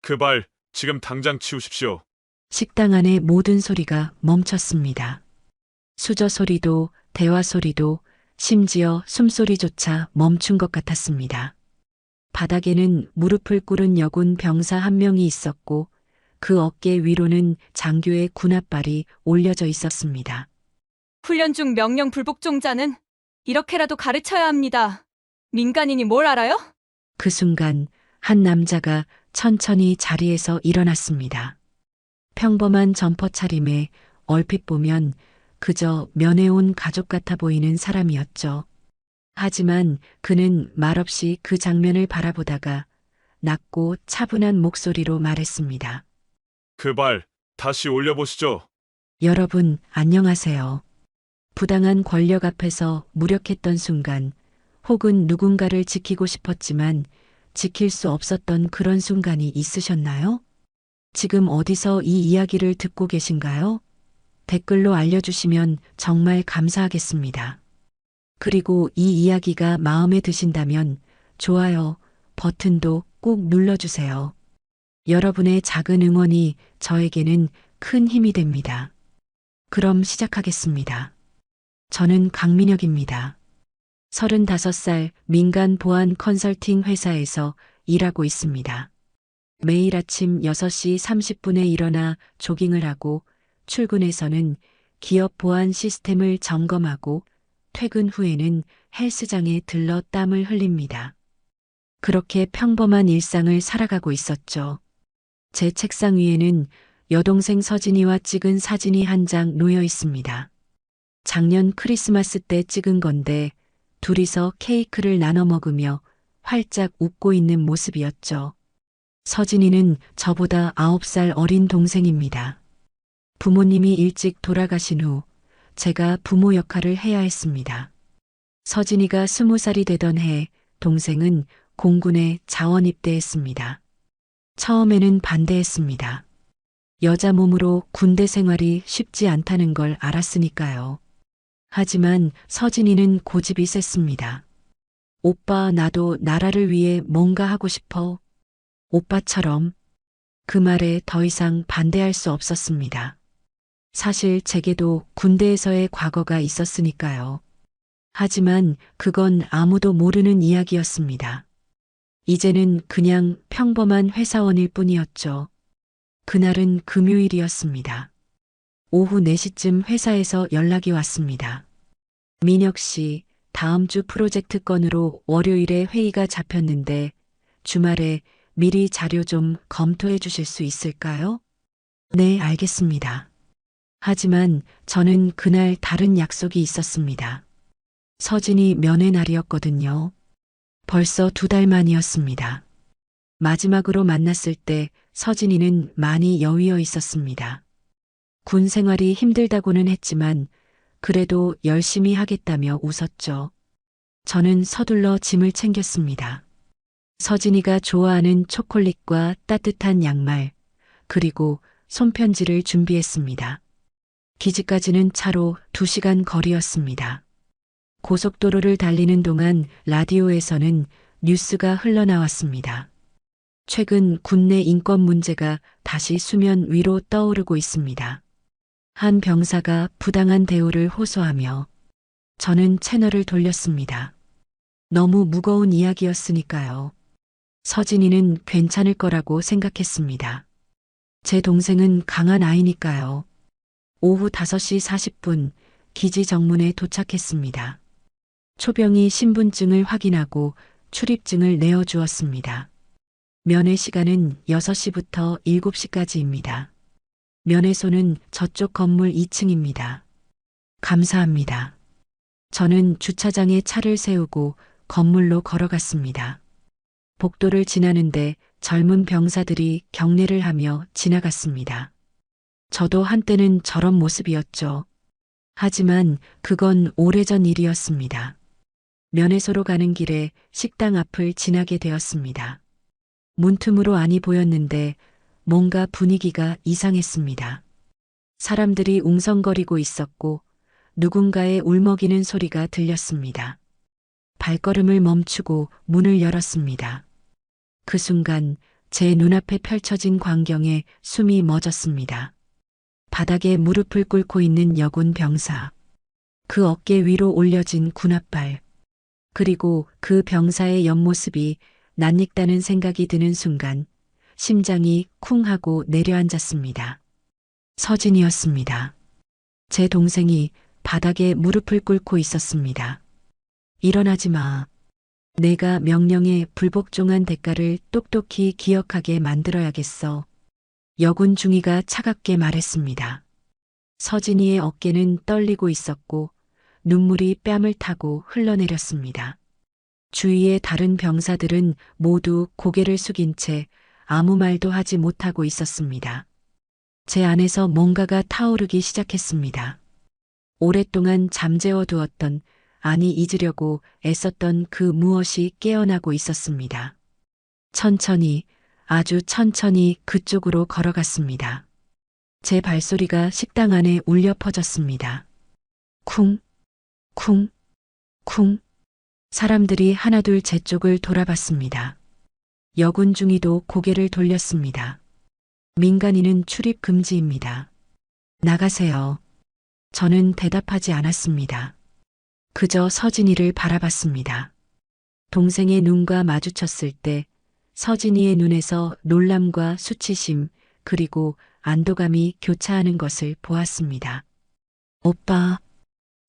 그 발 지금 당장 치우십시오. 식당 안의 모든 소리가 멈췄습니다. 수저 소리도, 대화 소리도, 심지어 숨소리조차 멈춘 것 같았습니다. 바닥에는 무릎을 꿇은 여군 병사 한 명이 있었고 그 어깨 위로는 장교의 군홧발이 올려져 있었습니다. 훈련 중 명령 불복종자는 이렇게라도 가르쳐야 합니다. 민간인이 뭘 알아요? 그 순간 한 남자가 천천히 자리에서 일어났습니다. 평범한 점퍼 차림에 얼핏 보면 그저 면회 온 가족 같아 보이는 사람이었죠. 하지만 그는 말없이 그 장면을 바라보다가 낮고 차분한 목소리로 말했습니다. 그 발 다시 올려보시죠. 여러분, 안녕하세요. 부당한 권력 앞에서 무력했던 순간, 혹은 누군가를 지키고 싶었지만 지킬 수 없었던 그런 순간이 있으셨나요? 지금 어디서 이 이야기를 듣고 계신가요? 댓글로 알려주시면 정말 감사하겠습니다. 그리고 이 이야기가 마음에 드신다면 좋아요 버튼도 꼭 눌러주세요. 여러분의 작은 응원이 저에게는 큰 힘이 됩니다. 그럼 시작하겠습니다. 저는 강민혁입니다. 35살 민간 보안 컨설팅 회사에서 일하고 있습니다. 매일 아침 6시 30분에 일어나 조깅을 하고 출근해서는 기업 보안 시스템을 점검하고 퇴근 후에는 헬스장에 들러 땀을 흘립니다. 그렇게 평범한 일상을 살아가고 있었죠. 제 책상 위에는 여동생 서진이와 찍은 사진이 한 장 놓여 있습니다. 작년 크리스마스 때 찍은 건데 둘이서 케이크를 나눠 먹으며 활짝 웃고 있는 모습이었죠. 서진이는 저보다 9살 어린 동생입니다. 부모님이 일찍 돌아가신 후 제가 부모 역할을 해야 했습니다. 서진이가 20살이 되던 해 동생은 공군에 자원 입대했습니다. 처음에는 반대했습니다. 여자 몸으로 군대 생활이 쉽지 않다는 걸 알았으니까요. 하지만 서진이는 고집이 셌습니다. 오빠, 나도 나라를 위해 뭔가 하고 싶어. 오빠처럼. 그 말에 더 이상 반대할 수 없었습니다. 사실 제게도 군대에서의 과거가 있었으니까요. 하지만 그건 아무도 모르는 이야기였습니다. 이제는 그냥 평범한 회사원일 뿐이었죠. 그날은 금요일이었습니다. 오후 4시쯤 회사에서 연락이 왔습니다. 민혁 씨, 다음 주 프로젝트 건으로 월요일에 회의가 잡혔는데 주말에 미리 자료 좀 검토해 주실 수 있을까요? 네, 알겠습니다. 하지만 저는 그날 다른 약속이 있었습니다. 서진이 면회 날이었거든요. 벌써 2달 만이었습니다. 마지막으로 만났을 때 서진이는 많이 여위어 있었습니다. 군 생활이 힘들다고는 했지만 그래도 열심히 하겠다며 웃었죠. 저는 서둘러 짐을 챙겼습니다. 서진이가 좋아하는 초콜릿과 따뜻한 양말, 그리고 손편지를 준비했습니다. 기지까지는 차로 2시간 거리였습니다. 고속도로를 달리는 동안 라디오에서는 뉴스가 흘러나왔습니다. 최근 국내 인권 문제가 다시 수면 위로 떠오르고 있습니다. 한 병사가 부당한 대우를 호소하며 저는 채널을 돌렸습니다. 너무 무거운 이야기였으니까요. 서진이는 괜찮을 거라고 생각했습니다. 제 동생은 강한 아이니까요. 오후 5시 40분 기지 정문에 도착했습니다. 초병이 신분증을 확인하고 출입증을 내어주었습니다. 면회 시간은 6시부터 7시까지입니다. 면회소는 저쪽 건물 2층입니다. 감사합니다. 저는 주차장에 차를 세우고 건물로 걸어갔습니다. 복도를 지나는데 젊은 병사들이 경례를 하며 지나갔습니다. 저도 한때는 저런 모습이었죠. 하지만 그건 오래전 일이었습니다. 면회소로 가는 길에 식당 앞을 지나게 되었습니다. 문틈으로 안이 보였는데 뭔가 분위기가 이상했습니다. 사람들이 웅성거리고 있었고 누군가의 울먹이는 소리가 들렸습니다. 발걸음을 멈추고 문을 열었습니다. 그 순간 제 눈앞에 펼쳐진 광경에 숨이 멎었습니다. 바닥에 무릎을 꿇고 있는 여군 병사. 그 어깨 위로 올려진 군홧발. 그리고 그 병사의 옆모습이 낯익다는 생각이 드는 순간 심장이 쿵 하고 내려앉았습니다. 서진이었습니다. 제 동생이 바닥에 무릎을 꿇고 있었습니다. 일어나지 마. 내가 명령에 불복종한 대가를 똑똑히 기억하게 만들어야겠어. 여군 중위가 차갑게 말했습니다. 서진이의 어깨는 떨리고 있었고 눈물이 뺨을 타고 흘러내렸습니다. 주위의 다른 병사들은 모두 고개를 숙인 채 아무 말도 하지 못하고 있었습니다. 제 안에서 뭔가가 타오르기 시작했습니다. 오랫동안 잠재워 두었던, 아니 잊으려고 애썼던 그 무엇이 깨어나고 있었습니다. 천천히, 아주 천천히 그쪽으로 걸어갔습니다. 제 발소리가 식당 안에 울려 퍼졌습니다. 쿵, 쿵, 쿵. 사람들이 하나둘 제 쪽을 돌아봤습니다. 여군 중위도 고개를 돌렸습니다. 민간인은 출입 금지입니다. 나가세요. 저는 대답하지 않았습니다. 그저 서진이를 바라봤습니다. 동생의 눈과 마주쳤을 때 서진이의 눈에서 놀람과 수치심 그리고 안도감이 교차하는 것을 보았습니다. 오빠.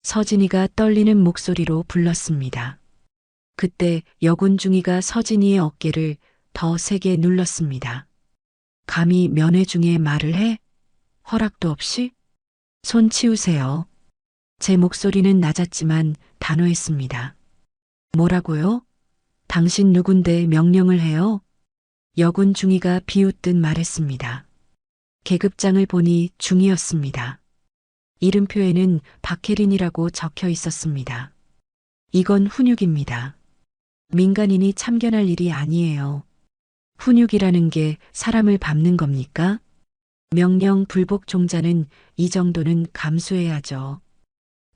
서진이가 떨리는 목소리로 불렀습니다. 그때 여군 중위가 서진이의 어깨를 더 세게 눌렀습니다. 감히 면회 중에 말을 해? 허락도 없이? 손 치우세요. 제 목소리는 낮았지만 단호했습니다. 뭐라고요? 당신 누군데 명령을 해요? 여군 중위가 비웃듯 말했습니다. 계급장을 보니 중위였습니다. 이름표에는 박혜린이라고 적혀 있었습니다. 이건 훈육입니다. 민간인이 참견할 일이 아니에요. 훈육이라는 게 사람을 밟는 겁니까? 명령 불복 종자는 이 정도는 감수해야죠.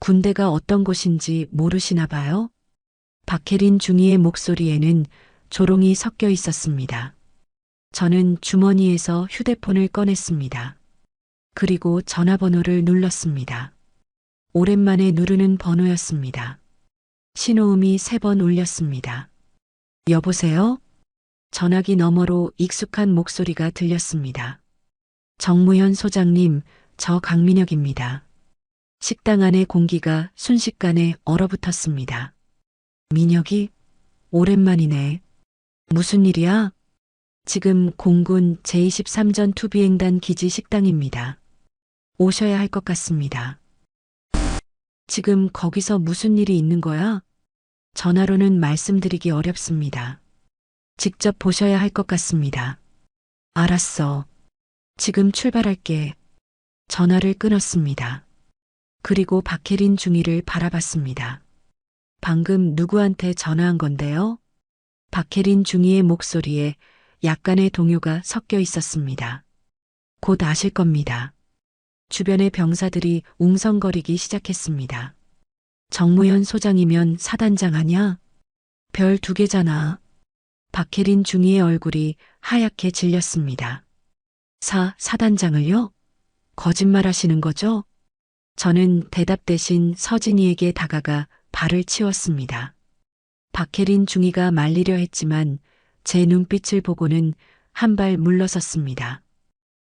군대가 어떤 곳인지 모르시나 봐요? 박혜린 중위의 목소리에는 조롱이 섞여 있었습니다. 저는 주머니에서 휴대폰을 꺼냈습니다. 그리고 전화번호를 눌렀습니다. 오랜만에 누르는 번호였습니다. 신호음이 3번 울렸습니다. 여보세요? 전화기 너머로 익숙한 목소리가 들렸습니다. 정무현 소장님, 저 강민혁입니다. 식당 안의 공기가 순식간에 얼어붙었습니다. 민혁이? 오랜만이네. 무슨 일이야? 지금 공군 제23전 투비행단 기지 식당입니다. 오셔야 할 것 같습니다. 지금 거기서 무슨 일이 있는 거야? 전화로는 말씀드리기 어렵습니다. 직접 보셔야 할 것 같습니다. 알았어. 지금 출발할게. 전화를 끊었습니다. 그리고 박혜린 중위를 바라봤습니다. 방금 누구한테 전화한 건데요? 박혜린 중위의 목소리에 약간의 동요가 섞여 있었습니다. 곧 아실 겁니다. 주변의 병사들이 웅성거리기 시작했습니다. 정무현 소장이면 사단장 아냐? 별 2개잖아. 박혜린 중위의 얼굴이 하얗게 질렸습니다. 사단장을요? 거짓말 하시는 거죠? 저는 대답 대신 서진이에게 다가가 발을 치웠습니다. 박혜린 중위가 말리려 했지만 제 눈빛을 보고는 한 발 물러섰습니다.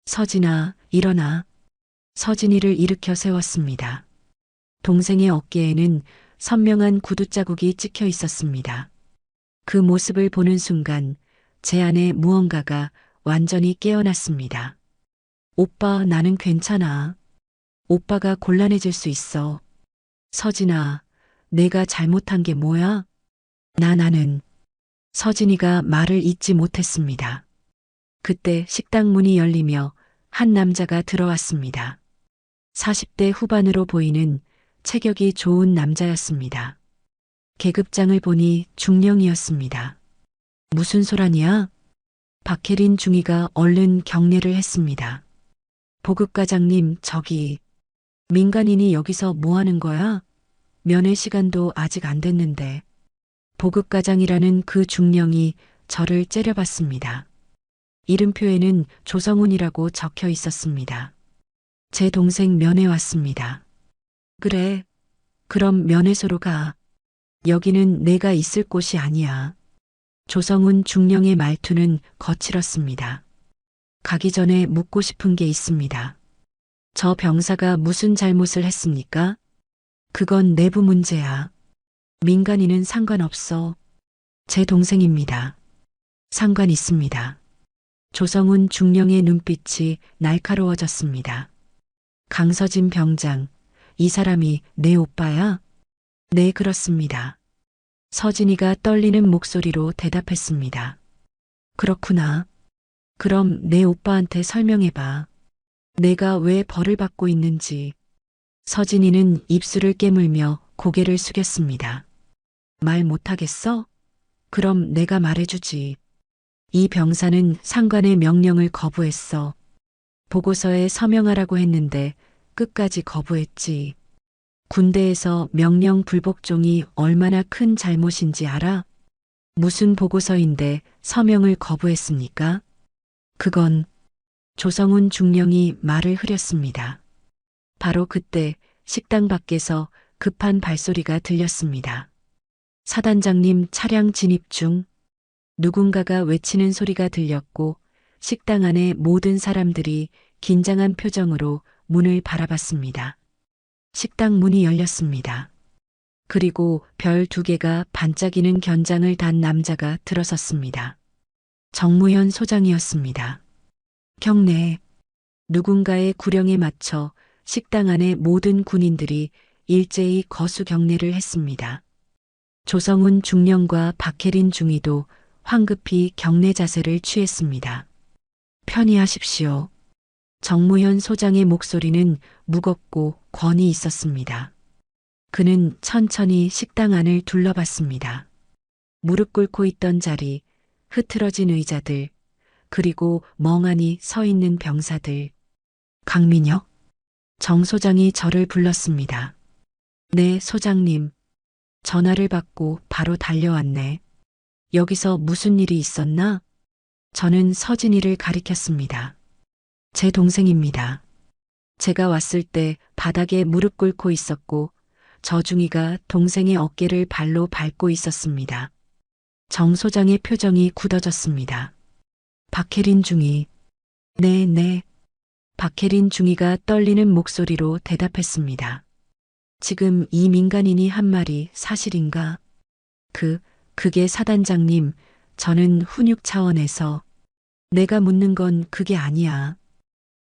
서진아, 일어나. 서진이를 일으켜 세웠습니다. 동생의 어깨에는 선명한 구두 자국이 찍혀 있었습니다. 그 모습을 보는 순간 제 안에 무언가가 완전히 깨어났습니다. 오빠, 나는 괜찮아. 오빠가 곤란해질 수 있어. 서진아, 내가 잘못한 게 뭐야? 나는. 서진이가 말을 잇지 못했습니다. 그때 식당 문이 열리며 한 남자가 들어왔습니다. 40대 후반으로 보이는 체격이 좋은 남자였습니다. 계급장을 보니 중령이었습니다. 무슨 소란이야? 박혜린 중위가 얼른 경례를 했습니다. 보급과장님, 저기 민간인이 여기서 뭐 하는 거야? 면회 시간도 아직 안 됐는데. 보급과장이라는 그 중령이 저를 째려봤습니다. 이름표에는 조성훈이라고 적혀 있었습니다. 제 동생 면회 왔습니다. 그래. 그럼 면회소로 가. 여기는 내가 있을 곳이 아니야. 조성훈 중령의 말투는 거칠었습니다. 가기 전에 묻고 싶은 게 있습니다. 저 병사가 무슨 잘못을 했습니까? 그건 내부 문제야. 민간인은 상관없어. 제 동생입니다. 상관 있습니다. 조성훈 중령의 눈빛이 날카로워졌습니다. 강서진 병장, 이 사람이 내 오빠야? 네, 그렇습니다. 서진이가 떨리는 목소리로 대답했습니다. 그렇구나. 그럼 내 오빠한테 설명해봐. 내가 왜 벌을 받고 있는지. 서진이는 입술을 깨물며 고개를 숙였습니다. 말 못하겠어? 그럼 내가 말해주지. 이 병사는 상관의 명령을 거부했어. 보고서에 서명하라고 했는데 끝까지 거부했지. 군대에서 명령 불복종이 얼마나 큰 잘못인지 알아? 무슨 보고서인데 서명을 거부했습니까? 그건 조성훈 중령이 말을 흐렸습니다. 바로 그때 식당 밖에서 급한 발소리가 들렸습니다. 사단장님 차량 진입 중. 누군가가 외치는 소리가 들렸고 식당 안의 모든 사람들이 긴장한 표정으로 문을 바라봤습니다. 식당 문이 열렸습니다. 그리고 별 2개가 반짝이는 견장을 단 남자가 들어섰습니다. 정무현 소장이었습니다. 경례. 누군가의 구령에 맞춰 식당 안의 모든 군인들이 일제히 거수 경례를 했습니다. 조성훈 중령과 박혜린 중위도 황급히 경례 자세를 취했습니다. 편히 하십시오. 정무현 소장의 목소리는 무겁고 권위 있었습니다. 그는 천천히 식당 안을 둘러봤습니다. 무릎 꿇고 있던 자리, 흐트러진 의자들, 그리고 멍하니 서 있는 병사들. 강민혁? 정 소장이 저를 불렀습니다. 네, 소장님. 전화를 받고 바로 달려왔네. 여기서 무슨 일이 있었나? 저는 서진이를 가리켰습니다. 제 동생입니다. 제가 왔을 때 바닥에 무릎 꿇고 있었고 저중이가 동생의 어깨를 발로 밟고 있었습니다. 정 소장의 표정이 굳어졌습니다. 박혜린 중위. 네. 박혜린 중위가 떨리는 목소리로 대답했습니다. 지금 이 민간인이 한 말이 사실인가? 그게 사단장님, 저는 훈육 차원에서. 내가 묻는 건 그게 아니야.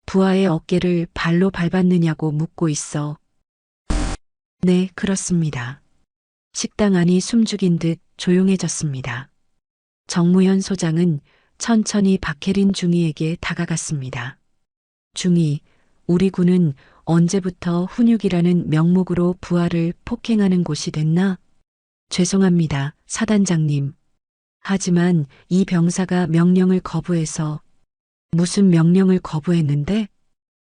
부하의 어깨를 발로 밟았느냐고 묻고 있어. 네, 그렇습니다. 식당 안이 숨죽인 듯 조용해졌습니다. 정무현 소장은 천천히 박혜린 중위에게 다가갔습니다. 중위, 우리 군은 언제부터 훈육이라는 명목으로 부하를 폭행하는 곳이 됐나? 죄송합니다, 사단장님. 하지만 이 병사가 명령을 거부해서. 무슨 명령을 거부했는데?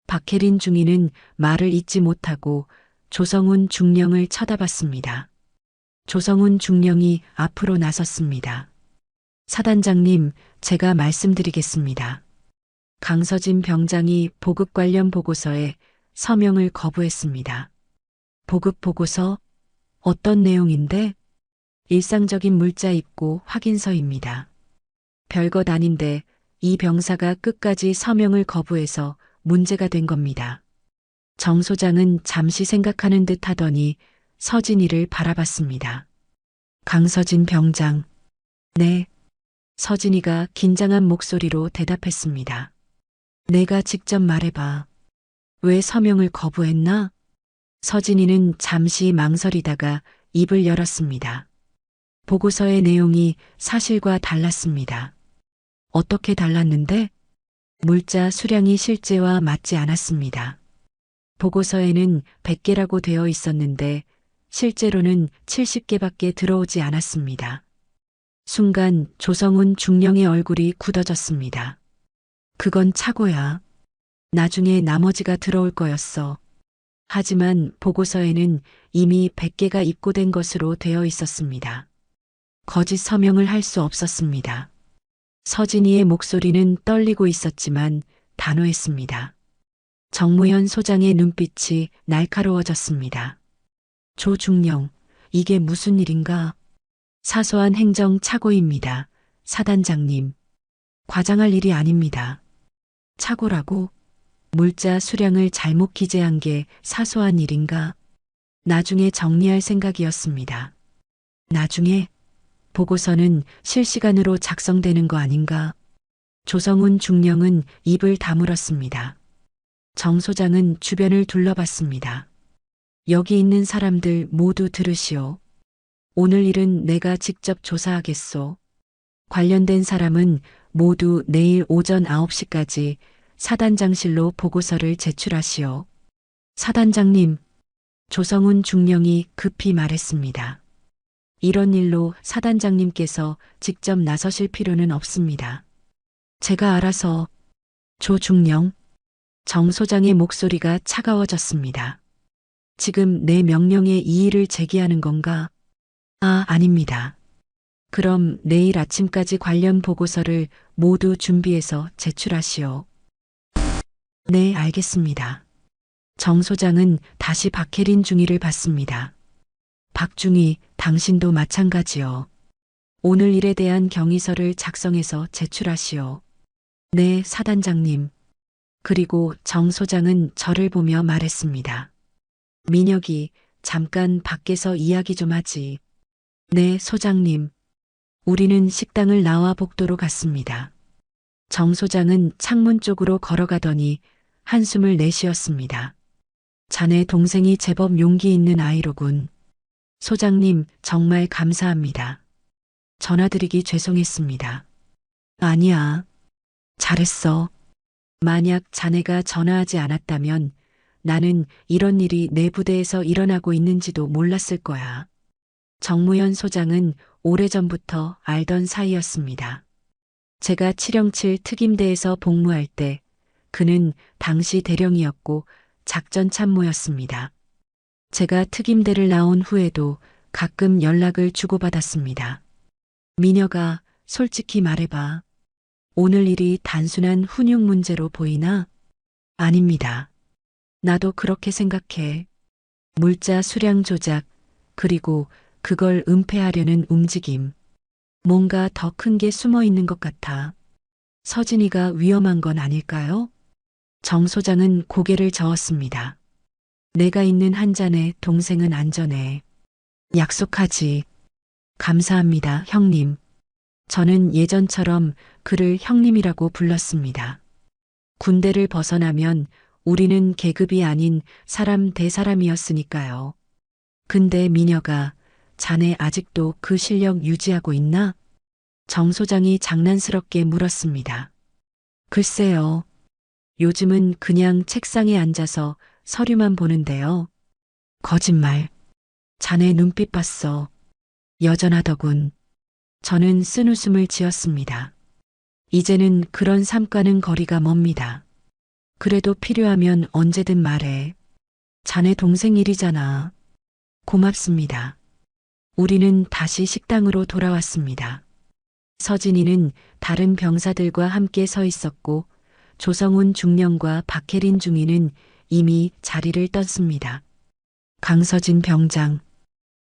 박혜린 중위는 말을 잇지 못하고 조성훈 중령을 쳐다봤습니다. 조성훈 중령이 앞으로 나섰습니다. 사단장님, 제가 말씀드리겠습니다. 강서진 병장이 보급 관련 보고서에 서명을 거부했습니다. 보급 보고서? 어떤 내용인데? 일상적인 물자 입고 확인서입니다. 별것 아닌데 이 병사가 끝까지 서명을 거부해서 문제가 된 겁니다. 정 소장은 잠시 생각하는 듯 하더니 서진이를 바라봤습니다. 강서진 병장. 네. 서진이가 긴장한 목소리로 대답했습니다. 내가 직접 말해봐. 왜 서명을 거부했나? 서진이는 잠시 망설이다가 입을 열었습니다. 보고서의 내용이 사실과 달랐습니다. 어떻게 달랐는데? 물자 수량이 실제와 맞지 않았습니다. 보고서에는 100개라고 되어 있었는데 실제로는 70개밖에 들어오지 않았습니다. 순간 조성훈 중령의 얼굴이 굳어졌습니다. 그건 착오야. 나중에 나머지가 들어올 거였어. 하지만 보고서에는 이미 100개가 입고된 것으로 되어 있었습니다. 거짓 서명을 할 수 없었습니다. 서진이의 목소리는 떨리고 있었지만 단호했습니다. 정무현 소장의 눈빛이 날카로워졌습니다. 조중령, 이게 무슨 일인가? 사소한 행정 착오입니다. 사단장님. 과장할 일이 아닙니다. 착오라고? 물자 수량을 잘못 기재한 게 사소한 일인가? 나중에 정리할 생각이었습니다. 나중에? 보고서는 실시간으로 작성되는 거 아닌가? 조성훈 중령은 입을 다물었습니다. 정 소장은 주변을 둘러봤습니다. 여기 있는 사람들 모두 들으시오. 오늘 일은 내가 직접 조사하겠소. 관련된 사람은 모두 내일 오전 9시까지 사단장실로 보고서를 제출하시오. 사단장님, 조성훈 중령이 급히 말했습니다. 이런 일로 사단장님께서 직접 나서실 필요는 없습니다. 제가 알아서. 조중령, 정 소장의 목소리가 차가워졌습니다. 지금 내 명령에 이의를 제기하는 건가? 아닙니다. 그럼 내일 아침까지 관련 보고서를 모두 준비해서 제출하시오. 네, 알겠습니다. 정 소장은 다시 박혜린 중위를 받습니다. 박중위, 당신도 마찬가지요. 오늘 일에 대한 경위서를 작성해서 제출하시오. 네, 사단장님. 그리고 정 소장은 저를 보며 말했습니다. 민혁이, 잠깐 밖에서 이야기 좀 하지. 네, 소장님. 우리는 식당을 나와 복도로 갔습니다. 정 소장은 창문 쪽으로 걸어가더니 한숨을 내쉬었습니다. 자네 동생이 제법 용기 있는 아이로군. 소장님, 정말 감사합니다. 전화드리기 죄송했습니다. 아니야. 잘했어. 만약 자네가 전화하지 않았다면 나는 이런 일이 내 부대에서 일어나고 있는지도 몰랐을 거야. 정무현 소장은 오래전부터 알던 사이였습니다. 제가 707 특임대에서 복무할 때 그는 당시 대령이었고 작전 참모였습니다. 제가 특임대를 나온 후에도 가끔 연락을 주고받았습니다. 미녀가 솔직히 말해봐. 오늘 일이 단순한 훈육 문제로 보이나? 아닙니다. 나도 그렇게 생각해. 물자 수량 조작, 그리고 그걸 은폐하려는 움직임. 뭔가 더 큰 게 숨어 있는 것 같아. 서진이가 위험한 건 아닐까요? 정 소장은 고개를 저었습니다. 내가 있는 한 잔에 동생은 안전해. 약속하지. 감사합니다, 형님. 저는 예전처럼 그를 형님이라고 불렀습니다. 군대를 벗어나면 우리는 계급이 아닌 사람 대 사람이었으니까요. 근데 미녀가 자네 아직도 그 실력 유지하고 있나? 정 소장이 장난스럽게 물었습니다. 글쎄요. 요즘은 그냥 책상에 앉아서 서류만 보는데요. 거짓말. 자네 눈빛 봤어. 여전하더군. 저는 쓴웃음을 지었습니다. 이제는 그런 삶과는 거리가 멉니다. 그래도 필요하면 언제든 말해. 자네 동생 일이잖아. 고맙습니다. 우리는 다시 식당으로 돌아왔습니다. 서진이는 다른 병사들과 함께 서 있었고 조성훈 중령과 박혜린 중위는 이미 자리를 떴습니다. 강서진 병장.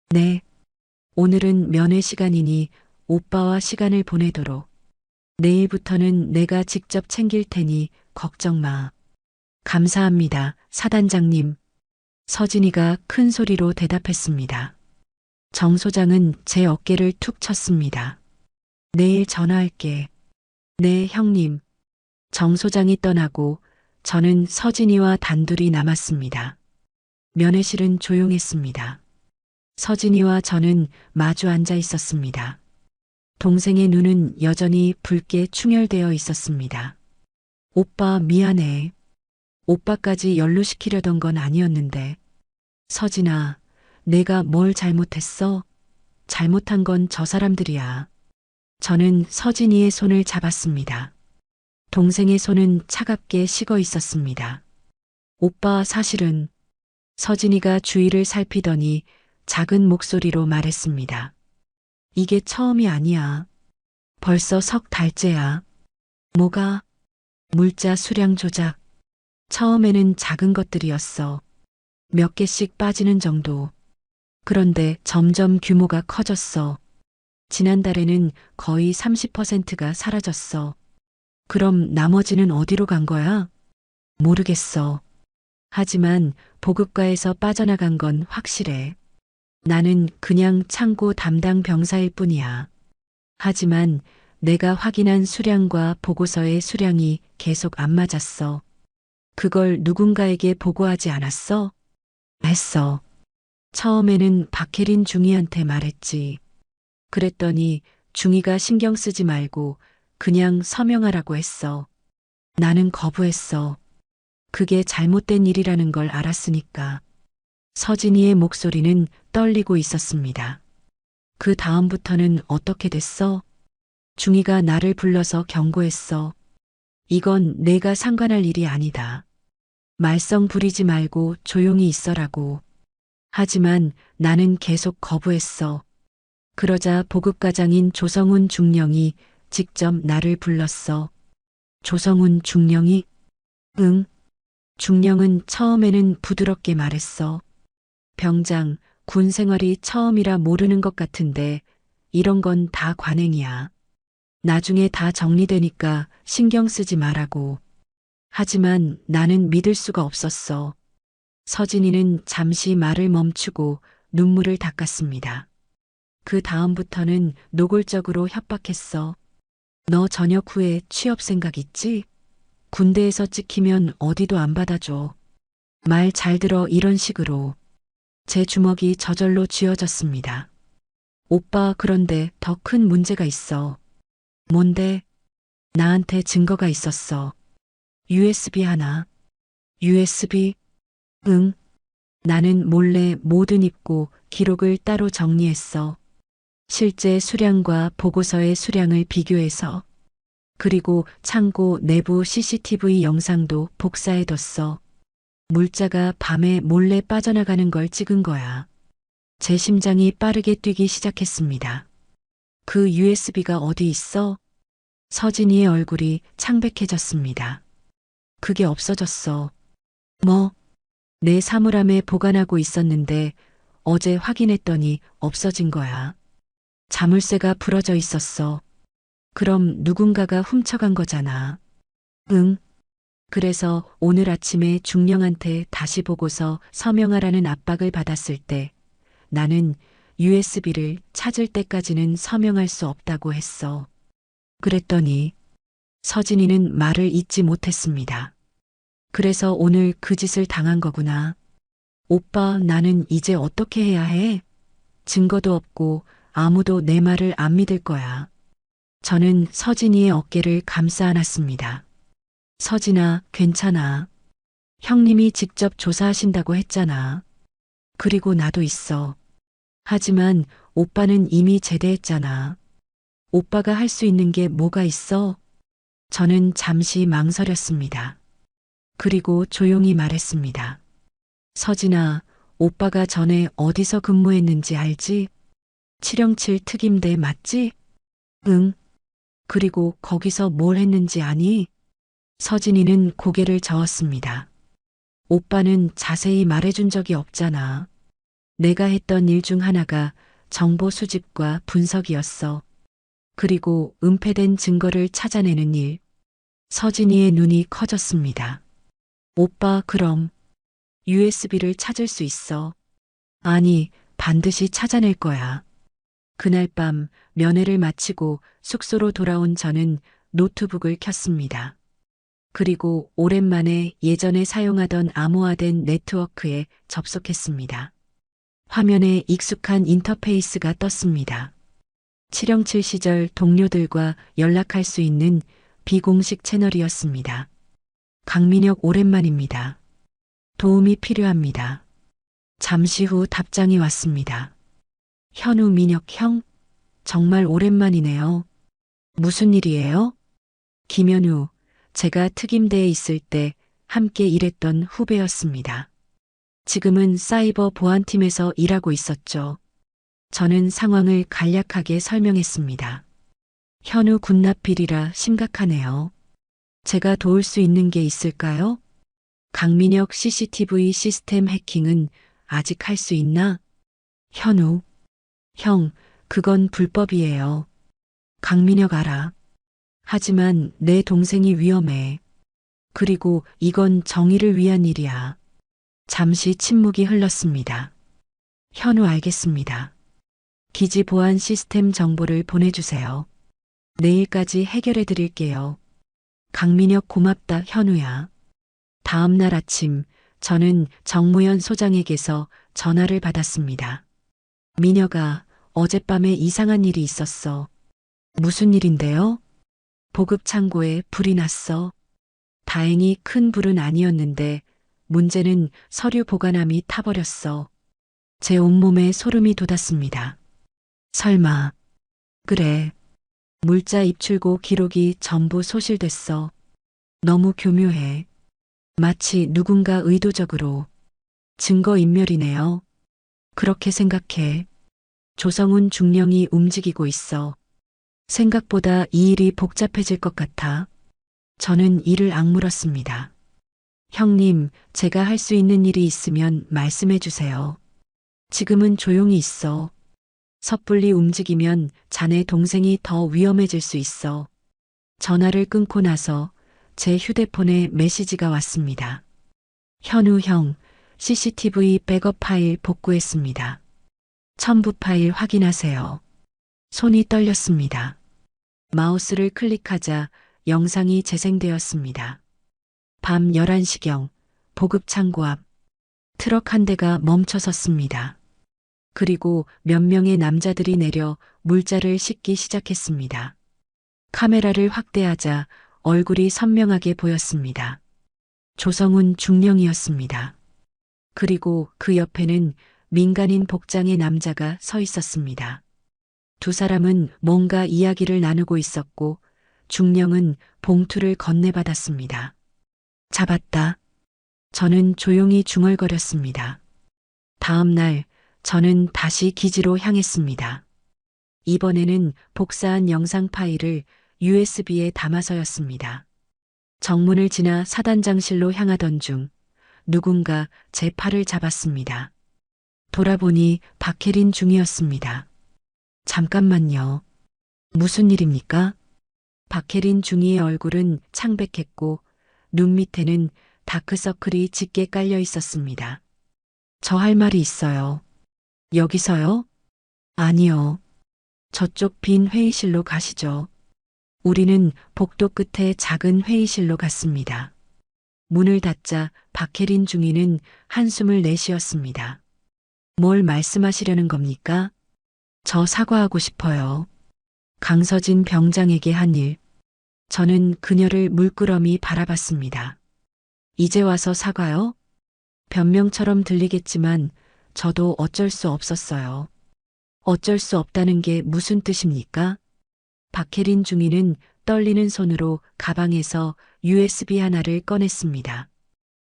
네. 오늘은 면회 시간이니 오빠와 시간을 보내도록. 내일부터는 내가 직접 챙길 테니 걱정 마. 감사합니다, 사단장님. 서진이가 큰 소리로 대답했습니다. 정 소장은 제 어깨를 툭 쳤습니다. 내일 전화할게. 네, 형님. 정 소장이 떠나고 저는 서진이와 단둘이 남았습니다. 면회실은 조용했습니다. 서진이와 저는 마주 앉아 있었습니다. 동생의 눈은 여전히 붉게 충혈되어 있었습니다. 오빠 미안해. 오빠까지 연루시키려던 건 아니었는데. 서진아, 내가 뭘 잘못했어? 잘못한 건 저 사람들이야. 저는 서진이의 손을 잡았습니다. 동생의 손은 차갑게 식어 있었습니다. 오빠 사실은. 서진이가 주위를 살피더니 작은 목소리로 말했습니다. 이게 처음이 아니야. 벌써 석 달째야. 뭐가? 물자 수량 조작. 처음에는 작은 것들이었어. 몇 개씩 빠지는 정도. 그런데 점점 규모가 커졌어. 지난달에는 거의 30%가 사라졌어. 그럼 나머지는 어디로 간 거야? 모르겠어. 하지만 보급과에서 빠져나간 건 확실해. 나는 그냥 창고 담당 병사일 뿐이야. 하지만 내가 확인한 수량과 보고서의 수량이 계속 안 맞았어. 그걸 누군가에게 보고하지 않았어? 했어. 처음에는 박혜린 중위한테 말했지. 그랬더니 중위가 신경 쓰지 말고 그냥 서명하라고 했어. 나는 거부했어. 그게 잘못된 일이라는 걸 알았으니까. 서진이의 목소리는 떨리고 있었습니다. 그 다음부터는 어떻게 됐어? 중위가 나를 불러서 경고했어. 이건 내가 상관할 일이 아니다. 말썽 부리지 말고 조용히 있어라고. 하지만 나는 계속 거부했어. 그러자 보급과장인 조성훈 중령이 직접 나를 불렀어. 조성훈 중령이? 응. 중령은 처음에는 부드럽게 말했어. 병장, 군 생활이 처음이라 모르는 것 같은데 이런 건 다 관행이야. 나중에 다 정리되니까 신경 쓰지 말라고. 하지만 나는 믿을 수가 없었어. 서진이는 잠시 말을 멈추고 눈물을 닦았습니다. 그 다음부터는 노골적으로 협박했어. 너 저녁 후에 취업 생각 있지? 군대에서 찍히면 어디도 안 받아줘. 말 잘 들어 이런 식으로. 제 주먹이 저절로 쥐어졌습니다. 오빠 그런데 더 큰 문제가 있어. 뭔데? 나한테 증거가 있었어. USB 하나. USB? 응. 나는 몰래 모든 입고 기록을 따로 정리했어. 실제 수량과 보고서의 수량을 비교해서. 그리고 창고 내부 CCTV 영상도 복사해뒀어. 물자가 밤에 몰래 빠져나가는 걸 찍은 거야. 제 심장이 빠르게 뛰기 시작했습니다. 그 USB가 어디 있어? 서진이의 얼굴이 창백해졌습니다. 그게 없어졌어. 뭐? 내 사물함에 보관하고 있었는데 어제 확인했더니 없어진 거야. 자물쇠가 부러져 있었어. 그럼 누군가가 훔쳐간 거잖아. 응. 그래서 오늘 아침에 중령한테 다시 보고서 서명하라는 압박을 받았을 때 나는 USB를 찾을 때까지는 서명할 수 없다고 했어. 그랬더니 서진이는 말을 잇지 못했습니다. 그래서 오늘 그 짓을 당한 거구나. 오빠, 나는 이제 어떻게 해야 해? 증거도 없고 아무도 내 말을 안 믿을 거야. 저는 서진이의 어깨를 감싸 안았습니다. 서진아, 괜찮아. 형님이 직접 조사하신다고 했잖아. 그리고 나도 있어. 하지만 오빠는 이미 제대했잖아. 오빠가 할 수 있는 게 뭐가 있어? 저는 잠시 망설였습니다. 그리고 조용히 말했습니다. 서진아, 오빠가 전에 어디서 근무했는지 알지? 707 특임대 맞지? 응. 그리고 거기서 뭘 했는지 아니? 서진이는 고개를 저었습니다. 오빠는 자세히 말해준 적이 없잖아. 내가 했던 일 중 하나가 정보 수집과 분석이었어. 그리고 은폐된 증거를 찾아내는 일. 서진이의 눈이 커졌습니다. 오빠, 그럼 USB를 찾을 수 있어. 아니, 반드시 찾아낼 거야. 그날 밤 면회를 마치고 숙소로 돌아온 저는 노트북을 켰습니다. 그리고 오랜만에 예전에 사용하던 암호화된 네트워크에 접속했습니다. 화면에 익숙한 인터페이스가 떴습니다. 707 시절 동료들과 연락할 수 있는 비공식 채널이었습니다. 강민혁 오랜만입니다. 도움이 필요합니다. 잠시 후 답장이 왔습니다. 현우 민혁 형? 정말 오랜만이네요. 무슨 일이에요? 김현우, 제가 특임대에 있을 때 함께 일했던 후배였습니다. 지금은 사이버 보안팀에서 일하고 있었죠. 저는 상황을 간략하게 설명했습니다. 현우 군납비리라 심각하네요. 제가 도울 수 있는 게 있을까요? 강민혁 CCTV 시스템 해킹은 아직 할 수 있나? 현우. 형, 그건 불법이에요. 강민혁 알아. 하지만 내 동생이 위험해. 그리고 이건 정의를 위한 일이야. 잠시 침묵이 흘렀습니다. 현우 알겠습니다. 기지 보안 시스템 정보를 보내주세요. 내일까지 해결해 드릴게요. 강민혁 고맙다 현우야. 다음 날 아침 저는 정무현 소장에게서 전화를 받았습니다. 민혁아, 어젯밤에 이상한 일이 있었어. 무슨 일인데요? 보급 창고에 불이 났어. 다행히 큰 불은 아니었는데 문제는 서류 보관함이 타버렸어. 제 온몸에 소름이 돋았습니다. 설마. 그래. 물자 입출고 기록이 전부 소실됐어. 너무 교묘해. 마치 누군가 의도적으로. 증거인멸이네요. 그렇게 생각해. 조성훈 중령이 움직이고 있어. 생각보다 이 일이 복잡해질 것 같아. 저는 이를 악물었습니다. 형님, 제가 할 수 있는 일이 있으면 말씀해 주세요. 지금은 조용히 있어. 섣불리 움직이면 자네 동생이 더 위험해질 수 있어. 전화를 끊고 나서 제 휴대폰에 메시지가 왔습니다. 현우 형, CCTV 백업 파일 복구했습니다. 첨부 파일 확인하세요. 손이 떨렸습니다. 마우스를 클릭하자 영상이 재생되었습니다. 밤 11시경 보급 창고 앞 트럭 한 대가 멈춰 섰습니다. 그리고 몇 명의 남자들이 내려 물자를 싣기 시작했습니다. 카메라를 확대하자 얼굴이 선명하게 보였습니다. 조성훈 중령이었습니다. 그리고 그 옆에는 민간인 복장의 남자가 서 있었습니다. 두 사람은 뭔가 이야기를 나누고 있었고 중령은 봉투를 건네받았습니다. 잡았다. 저는 조용히 중얼거렸습니다. 다음 날 저는 다시 기지로 향했습니다. 이번에는 복사한 영상 파일을 USB에 담아서였습니다. 정문을 지나 사단장실로 향하던 중 누군가 제 팔을 잡았습니다. 돌아보니 박혜린 중이었습니다. 잠깐만요. 무슨 일입니까? 박혜린 중이의 얼굴은 창백했고 눈 밑에는 다크서클이 짙게 깔려 있었습니다. 저 할 말이 있어요. 여기서요? 아니요. 저쪽 빈 회의실로 가시죠. 우리는 복도 끝에 작은 회의실로 갔습니다. 문을 닫자 박혜린 중위는 한숨을 내쉬었습니다. 뭘 말씀하시려는 겁니까? 저 사과하고 싶어요. 강서진 병장에게 한 일. 저는 그녀를 물끄러미 바라봤습니다. 이제 와서 사과요? 변명처럼 들리겠지만 저도 어쩔 수 없었어요. 어쩔 수 없다는 게 무슨 뜻입니까? 박혜린 중위는 떨리는 손으로 가방에서 USB 하나를 꺼냈습니다.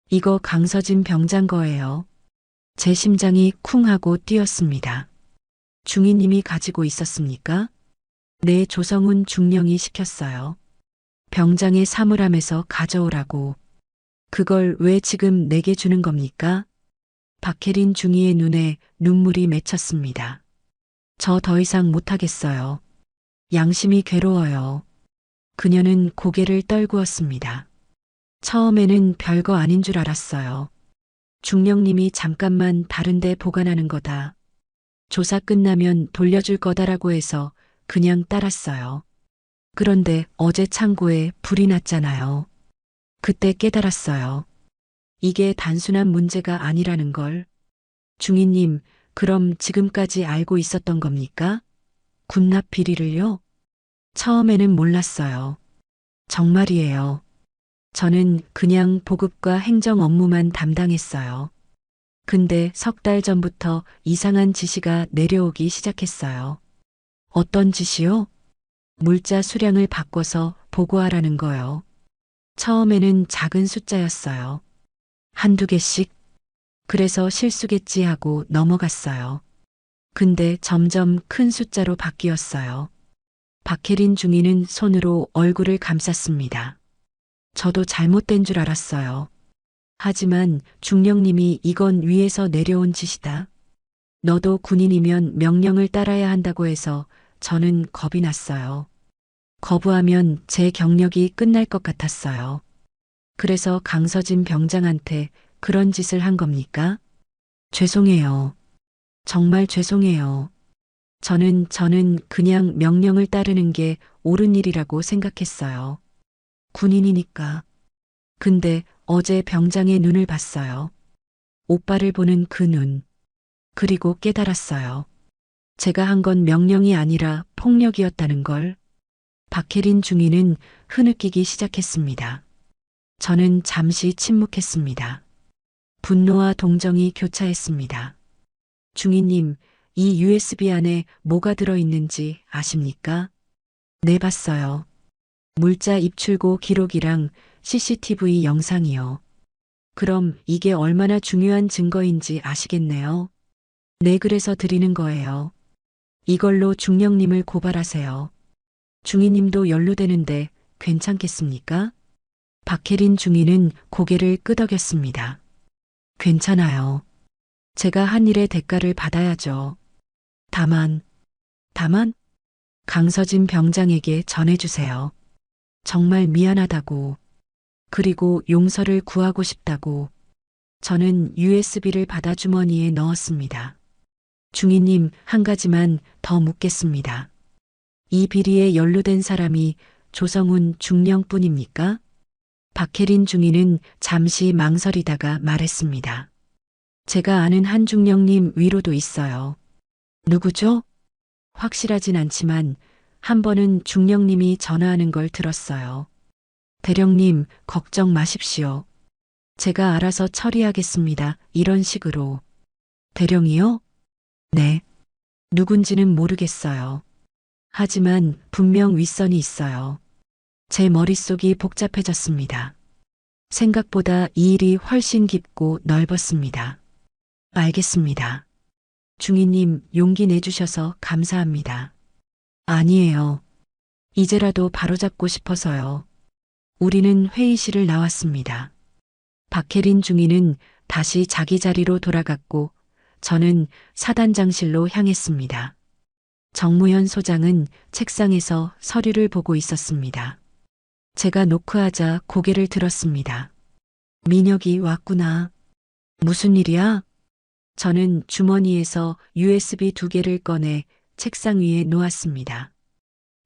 이거 강서진 병장 거예요. 제 심장이 쿵 하고 뛰었습니다. 중위님이 가지고 있었습니까? 네, 조성훈 중령이 시켰어요. 병장의 사물함에서 가져오라고. 그걸 왜 지금 내게 주는 겁니까? 박혜린 중위의 눈에 눈물이 맺혔습니다. 저 더 이상 못하겠어요. 양심이 괴로워요. 그녀는 고개를 떨구었습니다. 처음에는 별거 아닌 줄 알았어요. 중령님이 잠깐만 다른 데 보관하는 거다. 조사 끝나면 돌려줄 거다라고 해서 그냥 따랐어요. 그런데 어제 창고에 불이 났잖아요. 그때 깨달았어요. 이게 단순한 문제가 아니라는 걸. 중위님, 그럼 지금까지 알고 있었던 겁니까? 군납 비리를요? 처음에는 몰랐어요. 정말이에요. 저는 그냥 보급과 행정 업무만 담당했어요. 근데 석 달 전부터 이상한 지시가 내려오기 시작했어요. 어떤 지시요? 물자 수량을 바꿔서 보고하라는 거요. 처음에는 작은 숫자였어요. 한두 개씩. 그래서 실수겠지 하고 넘어갔어요. 근데 점점 큰 숫자로 바뀌었어요. 박혜린 중위는 손으로 얼굴을 감쌌습니다. 저도 잘못된 줄 알았어요. 하지만 중령님이 이건 위에서 내려온 짓이다. 너도 군인이면 명령을 따라야 한다고 해서 저는 겁이 났어요. 거부하면 제 경력이 끝날 것 같았어요. 그래서 강서진 병장한테 그런 짓을 한 겁니까? 죄송해요. 정말 죄송해요. 저는 그냥 명령을 따르는 게 옳은 일이라고 생각했어요. 군인이니까. 근데 어제 병장의 눈을 봤어요. 오빠를 보는 그 눈. 그리고 깨달았어요. 제가 한 건 명령이 아니라 폭력이었다는 걸. 박혜린 중위는 흐느끼기 시작했습니다. 저는 잠시 침묵했습니다. 분노와 동정이 교차했습니다. 중위님, 이 USB 안에 뭐가 들어있는지 아십니까? 네, 봤어요. 물자 입출고 기록이랑 CCTV 영상이요. 그럼 이게 얼마나 중요한 증거인지 아시겠네요. 네, 그래서 드리는 거예요. 이걸로 중령님을 고발하세요. 중위님도 연루되는데 괜찮겠습니까? 박혜린 중위는 고개를 끄덕였습니다. 괜찮아요. 제가 한 일의 대가를 받아야죠. 다만, 강서진 병장에게 전해주세요. 정말 미안하다고. 그리고 용서를 구하고 싶다고. 저는 USB를 받아 주머니에 넣었습니다. 중위님, 한 가지만 더 묻겠습니다. 이 비리에 연루된 사람이 조성훈 중령뿐입니까? 박혜린 중위는 잠시 망설이다가 말했습니다. 제가 아는 한 중령님 위로도 있어요. 누구죠? 확실하진 않지만 한 번은 중령님이 전화하는 걸 들었어요. 대령님, 걱정 마십시오. 제가 알아서 처리하겠습니다. 이런 식으로. 대령이요? 네. 누군지는 모르겠어요. 하지만 분명 윗선이 있어요. 제 머릿속이 복잡해졌습니다. 생각보다 이 일이 훨씬 깊고 넓었습니다. 알겠습니다. 중위님, 용기 내주셔서 감사합니다. 아니에요. 이제라도 바로잡고 싶어서요. 우리는 회의실을 나왔습니다. 박혜린 중위는 다시 자기 자리로 돌아갔고 저는 사단장실로 향했습니다. 정무현 소장은 책상에서 서류를 보고 있었습니다. 제가 노크하자 고개를 들었습니다. 민혁이 왔구나. 무슨 일이야? 저는 주머니에서 USB 2개를 꺼내 책상 위에 놓았습니다.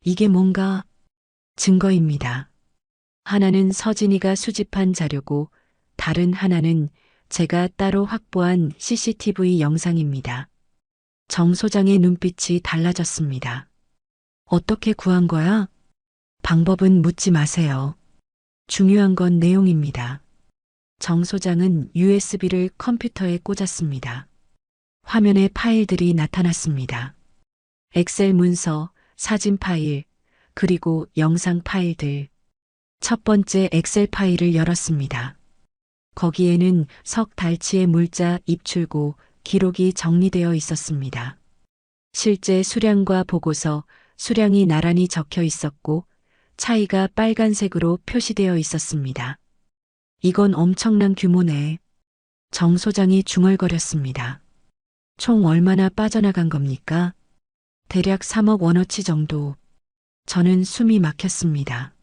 이게 뭔가 증거입니다. 하나는 서진이가 수집한 자료고 다른 하나는 제가 따로 확보한 CCTV 영상입니다. 정 소장의 눈빛이 달라졌습니다. 어떻게 구한 거야? 방법은 묻지 마세요. 중요한 건 내용입니다. 정 소장은 USB를 컴퓨터에 꽂았습니다. 화면에 파일들이 나타났습니다. 엑셀 문서, 사진 파일, 그리고 영상 파일들. 첫 번째 엑셀 파일을 열었습니다. 거기에는 석 달치의 물자 입출고 기록이 정리되어 있었습니다. 실제 수량과 보고서, 수량이 나란히 적혀 있었고 차이가 빨간색으로 표시되어 있었습니다. 이건 엄청난 규모네. 정 소장이 중얼거렸습니다. 총 얼마나 빠져나간 겁니까? 대략 3억 원어치 정도. 저는 숨이 막혔습니다.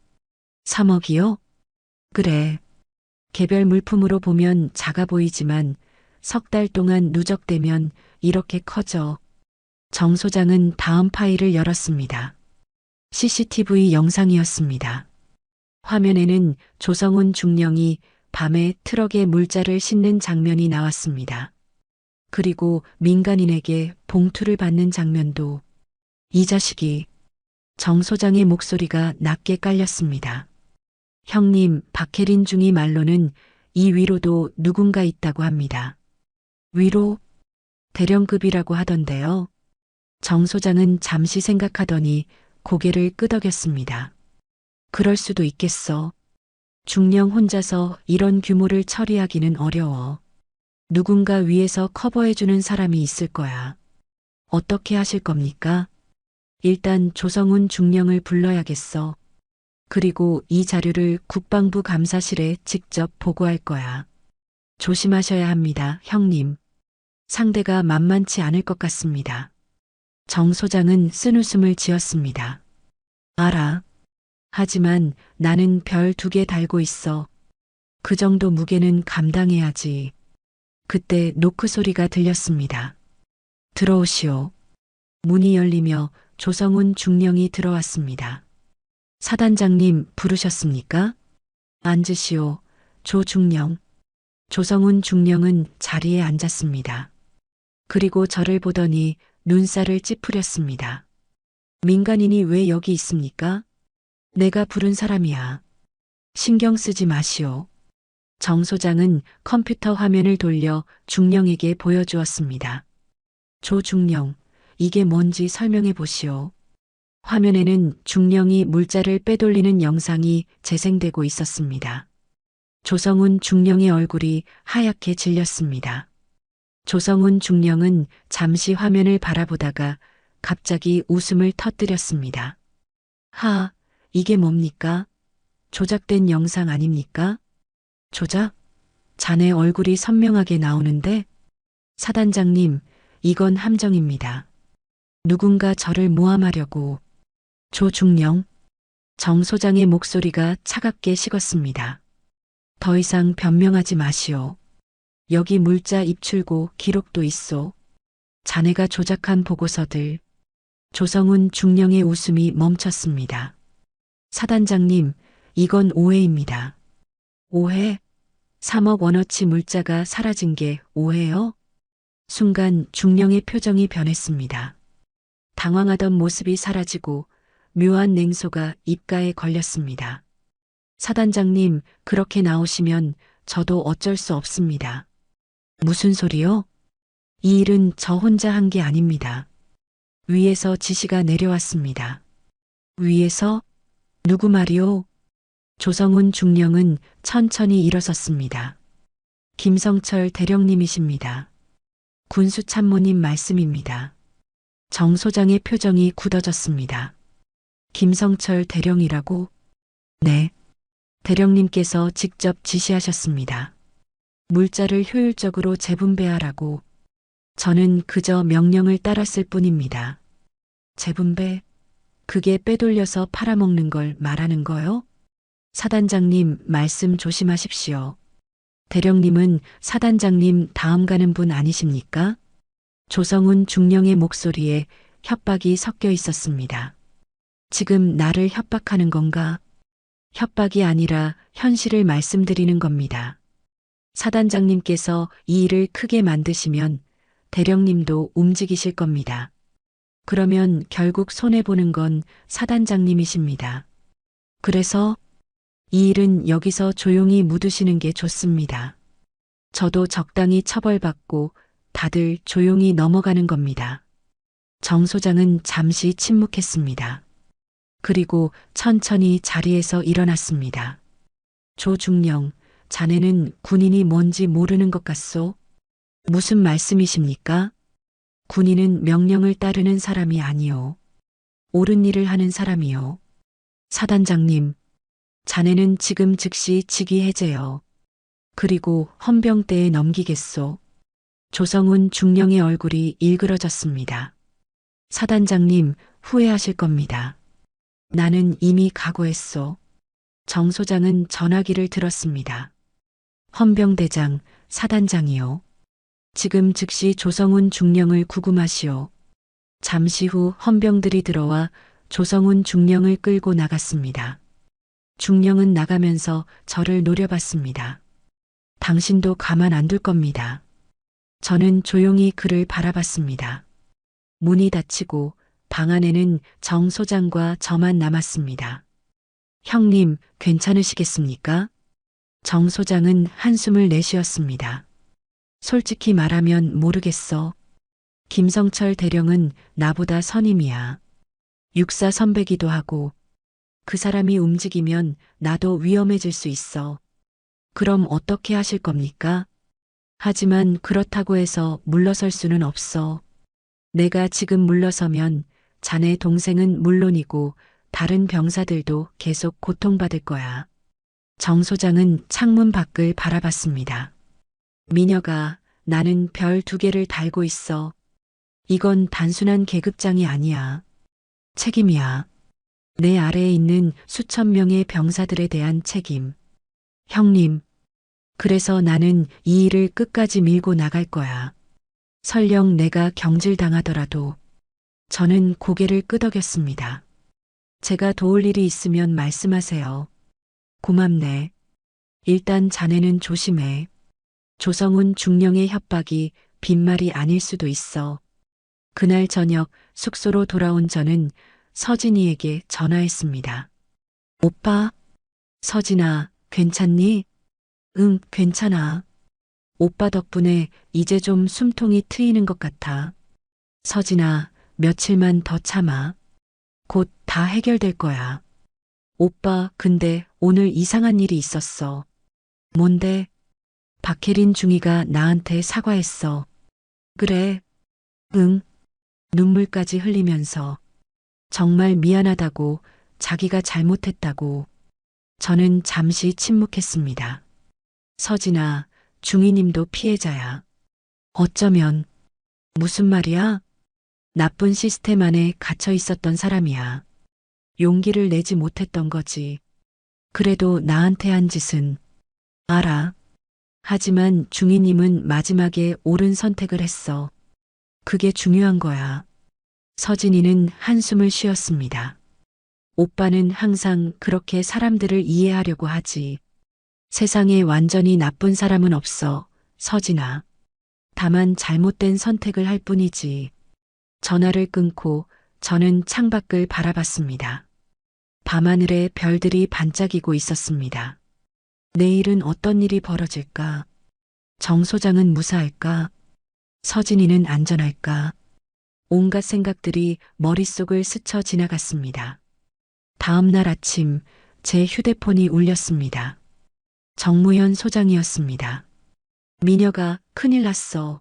3억이요? 그래. 개별 물품으로 보면 작아 보이지만 석 달 동안 누적되면 이렇게 커져. 정 소장은 다음 파일을 열었습니다. CCTV 영상이었습니다. 화면에는 조성훈 중령이 밤에 트럭에 물자를 싣는 장면이 나왔습니다. 그리고 민간인에게 봉투를 받는 장면도. 이 자식이. 정 소장의 목소리가 낮게 깔렸습니다. 형님, 박혜린 중위 말로는 이 위로도 누군가 있다고 합니다. 위로? 대령급이라고 하던데요. 정 소장은 잠시 생각하더니 고개를 끄덕였습니다. 그럴 수도 있겠어. 중령 혼자서 이런 규모를 처리하기는 어려워. 누군가 위에서 커버해주는 사람이 있을 거야. 어떻게 하실 겁니까? 일단 조성훈 중령을 불러야겠어. 그리고 이 자료를 국방부 감사실에 직접 보고할 거야. 조심하셔야 합니다, 형님. 상대가 만만치 않을 것 같습니다. 정 소장은 쓴웃음을 지었습니다. 알아. 하지만 나는 별 2개 달고 있어. 그 정도 무게는 감당해야지. 그때 노크 소리가 들렸습니다. 들어오시오. 문이 열리며 조성훈 중령이 들어왔습니다. 사단장님 부르셨습니까? 앉으시오. 조 중령. 조성훈 중령은 자리에 앉았습니다. 그리고 저를 보더니 눈살을 찌푸렸습니다. 민간인이 왜 여기 있습니까? 내가 부른 사람이야. 신경 쓰지 마시오. 정 소장은 컴퓨터 화면을 돌려 중령에게 보여주었습니다. 조 중령, 이게 뭔지 설명해 보시오. 화면에는 중령이 물자를 빼돌리는 영상이 재생되고 있었습니다. 조성훈 중령의 얼굴이 하얗게 질렸습니다. 조성훈 중령은 잠시 화면을 바라보다가 갑자기 웃음을 터뜨렸습니다. 하, 이게 뭡니까? 조작된 영상 아닙니까? 조작? 자네 얼굴이 선명하게 나오는데? 사단장님, 이건 함정입니다. 누군가 저를 모함하려고. 조중령. 정 소장의 목소리가 차갑게 식었습니다. 더 이상 변명하지 마시오. 여기 물자 입출고 기록도 있소. 자네가 조작한 보고서들. 조성훈 중령의 웃음이 멈췄습니다. 사단장님, 이건 오해입니다. 오해? 3억 원어치 물자가 사라진 게 오해요? 순간 중령의 표정이 변했습니다. 당황하던 모습이 사라지고 묘한 냉소가 입가에 걸렸습니다. 사단장님, 그렇게 나오시면 저도 어쩔 수 없습니다. 무슨 소리요? 이 일은 저 혼자 한 게 아닙니다. 위에서 지시가 내려왔습니다. 위에서? 누구 말이오? 조성훈 중령은 천천히 일어섰습니다. 김성철 대령님이십니다. 군수참모님 말씀입니다. 정 소장의 표정이 굳어졌습니다. 김성철 대령이라고? 네. 대령님께서 직접 지시하셨습니다. 물자를 효율적으로 재분배하라고. 저는 그저 명령을 따랐을 뿐입니다. 재분배? 그게 빼돌려서 팔아먹는 걸 말하는 거요? 사단장님 말씀 조심하십시오. 대령님은 사단장님 다음 가는 분 아니십니까? 조성훈 중령의 목소리에 협박이 섞여 있었습니다. 지금 나를 협박하는 건가? 협박이 아니라 현실을 말씀드리는 겁니다. 사단장님께서 이 일을 크게 만드시면 대령님도 움직이실 겁니다. 그러면 결국 손해보는 건 사단장님이십니다. 그래서 이 일은 여기서 조용히 묻으시는 게 좋습니다. 저도 적당히 처벌받고 다들 조용히 넘어가는 겁니다. 정 소장은 잠시 침묵했습니다. 그리고 천천히 자리에서 일어났습니다. 조중령, 자네는 군인이 뭔지 모르는 것 같소? 무슨 말씀이십니까? 군인은 명령을 따르는 사람이 아니요. 옳은 일을 하는 사람이요. 사단장님, 자네는 지금 즉시 직위 해제요. 그리고 헌병대에 넘기겠소. 조성훈 중령의 얼굴이 일그러졌습니다. 사단장님, 후회하실 겁니다. 나는 이미 각오했소. 정 소장은 전화기를 들었습니다. 헌병대장, 사단장이요. 지금 즉시 조성훈 중령을 구금하시오. 잠시 후 헌병들이 들어와 조성훈 중령을 끌고 나갔습니다. 중령은 나가면서 저를 노려봤습니다. 당신도 가만 안 둘 겁니다. 저는 조용히 그를 바라봤습니다. 문이 닫히고 방 안에는 정 소장과 저만 남았습니다. 형님, 괜찮으시겠습니까? 정 소장은 한숨을 내쉬었습니다. 솔직히 말하면 모르겠어. 김성철 대령은 나보다 선임이야. 육사 선배기도 하고 그 사람이 움직이면 나도 위험해질 수 있어. 그럼 어떻게 하실 겁니까? 하지만 그렇다고 해서 물러설 수는 없어. 내가 지금 물러서면 자네 동생은 물론이고 다른 병사들도 계속 고통받을 거야. 정 소장은 창문 밖을 바라봤습니다. 미녀가 나는 별 2개를 달고 있어. 이건 단순한 계급장이 아니야. 책임이야. 내 아래에 있는 수천 명의 병사들에 대한 책임. 형님, 그래서 나는 이 일을 끝까지 밀고 나갈 거야. 설령 내가 경질당하더라도. 저는 고개를 끄덕였습니다. 제가 도울 일이 있으면 말씀하세요. 고맙네. 일단 자네는 조심해. 조성훈 중령의 협박이 빈말이 아닐 수도 있어. 그날 저녁 숙소로 돌아온 저는 서진이에게 전화했습니다. 오빠, 서진아, 괜찮니? 응, 괜찮아. 오빠 덕분에 이제 좀 숨통이 트이는 것 같아. 서진아, 며칠만 더 참아. 곧 다 해결될 거야. 오빠, 근데 오늘 이상한 일이 있었어. 뭔데? 박혜린 중이가 나한테 사과했어. 그래? 응. 눈물까지 흘리면서. 정말 미안하다고, 자기가 잘못했다고. 저는 잠시 침묵했습니다. 서진아, 중이님도 피해자야. 어쩌면. 무슨 말이야? 나쁜 시스템 안에 갇혀 있었던 사람이야. 용기를 내지 못했던 거지. 그래도 나한테 한 짓은. 알아. 하지만 중이님은 마지막에 옳은 선택을 했어. 그게 중요한 거야. 서진이는 한숨을 쉬었습니다. 오빠는 항상 그렇게 사람들을 이해하려고 하지. 세상에 완전히 나쁜 사람은 없어, 서진아. 다만 잘못된 선택을 할 뿐이지. 전화를 끊고 저는 창밖을 바라봤습니다. 밤하늘에 별들이 반짝이고 있었습니다. 내일은 어떤 일이 벌어질까? 정 소장은 무사할까? 서진이는 안전할까? 온갖 생각들이 머릿속을 스쳐 지나갔습니다. 다음 날 아침 제 휴대폰이 울렸습니다. 정무현 소장이었습니다. 미녀가 큰일 났어.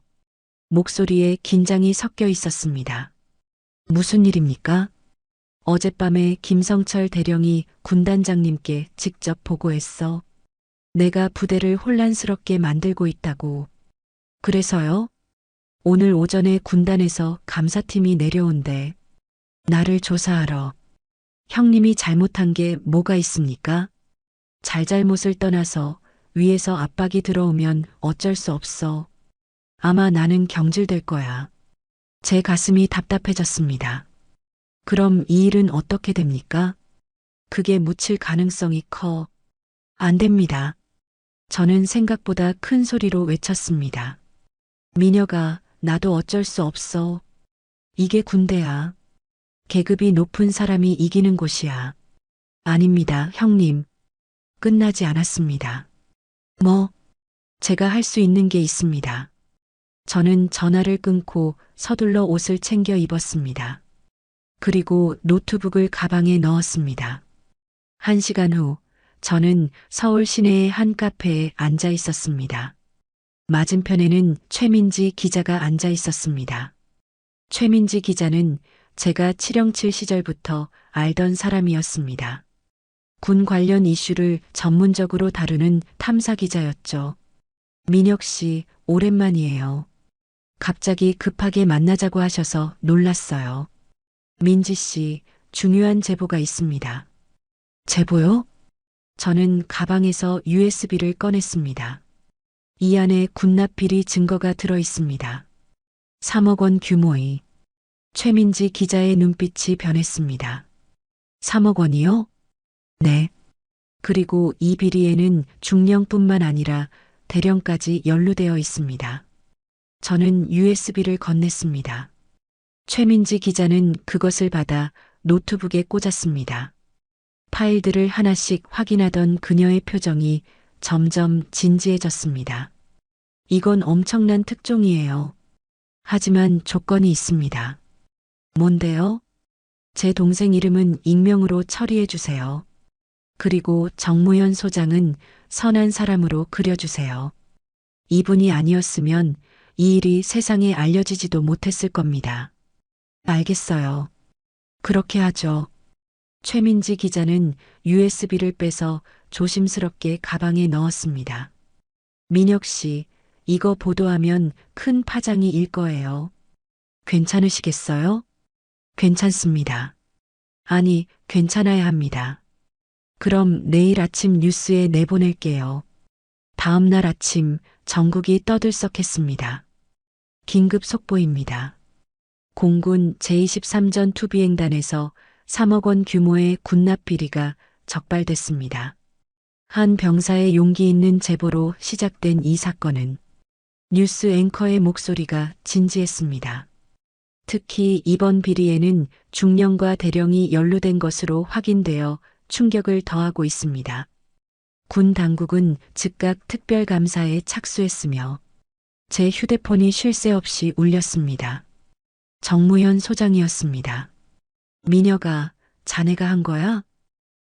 목소리에 긴장이 섞여 있었습니다. 무슨 일입니까? 어젯밤에 김성철 대령이 군단장님께 직접 보고했어. 내가 부대를 혼란스럽게 만들고 있다고. 그래서요? 오늘 오전에 군단에서 감사팀이 내려온대. 나를 조사하러. 형님이 잘못한 게 뭐가 있습니까? 잘잘못을 떠나서 위에서 압박이 들어오면 어쩔 수 없어. 아마 나는 경질될 거야. 제 가슴이 답답해졌습니다. 그럼 이 일은 어떻게 됩니까? 그게 묻힐 가능성이 커. 안 됩니다. 저는 생각보다 큰 소리로 외쳤습니다. 미녀가 나도 어쩔 수 없어. 이게 군대야. 계급이 높은 사람이 이기는 곳이야. 아닙니다, 형님. 끝나지 않았습니다. 뭐? 제가 할 수 있는 게 있습니다. 저는 전화를 끊고 서둘러 옷을 챙겨 입었습니다. 그리고 노트북을 가방에 넣었습니다. 1시간 후 저는 서울 시내의 한 카페에 앉아 있었습니다. 맞은편에는 최민지 기자가 앉아 있었습니다. 최민지 기자는 제가 707 시절부터 알던 사람이었습니다. 군 관련 이슈를 전문적으로 다루는 탐사 기자였죠. 민혁 씨, 오랜만이에요. 갑자기 급하게 만나자고 하셔서 놀랐어요. 민지 씨, 중요한 제보가 있습니다. 제보요? 저는 가방에서 USB를 꺼냈습니다. 이 안에 군납 비리 증거가 들어 있습니다. 3억 원 규모의. 최민지 기자의 눈빛이 변했습니다. 3억 원이요? 네. 그리고 이 비리에는 중령뿐만 아니라 대령까지 연루되어 있습니다. 저는 USB를 건넸습니다. 최민지 기자는 그것을 받아 노트북에 꽂았습니다. 파일들을 하나씩 확인하던 그녀의 표정이 점점 진지해졌습니다. 이건 엄청난 특종이에요. 하지만 조건이 있습니다. 뭔데요? 제 동생 이름은 익명으로 처리해 주세요. 그리고 정무현 소장은 선한 사람으로 그려주세요. 이분이 아니었으면 이 일이 세상에 알려지지도 못했을 겁니다. 알겠어요. 그렇게 하죠. 최민지 기자는 USB를 빼서 조심스럽게 가방에 넣었습니다. 민혁 씨, 이거 보도하면 큰 파장이 일 거예요. 괜찮으시겠어요? 괜찮습니다. 아니, 괜찮아야 합니다. 그럼 내일 아침 뉴스에 내보낼게요. 다음 날 아침 전국이 떠들썩했습니다. 긴급 속보입니다. 공군 제23전 투비행단에서 3억 원 규모의 군납 비리가 적발됐습니다. 한 병사의 용기 있는 제보로 시작된 이 사건은 뉴스 앵커의 목소리가 진지했습니다. 특히 이번 비리에는 중령과 대령이 연루된 것으로 확인되어 충격을 더하고 있습니다. 군 당국은 즉각 특별감사에 착수했으며 제 휴대폰이 쉴 새 없이 울렸습니다. 정무현 소장이었습니다. 민혁아, 자네가 한 거야?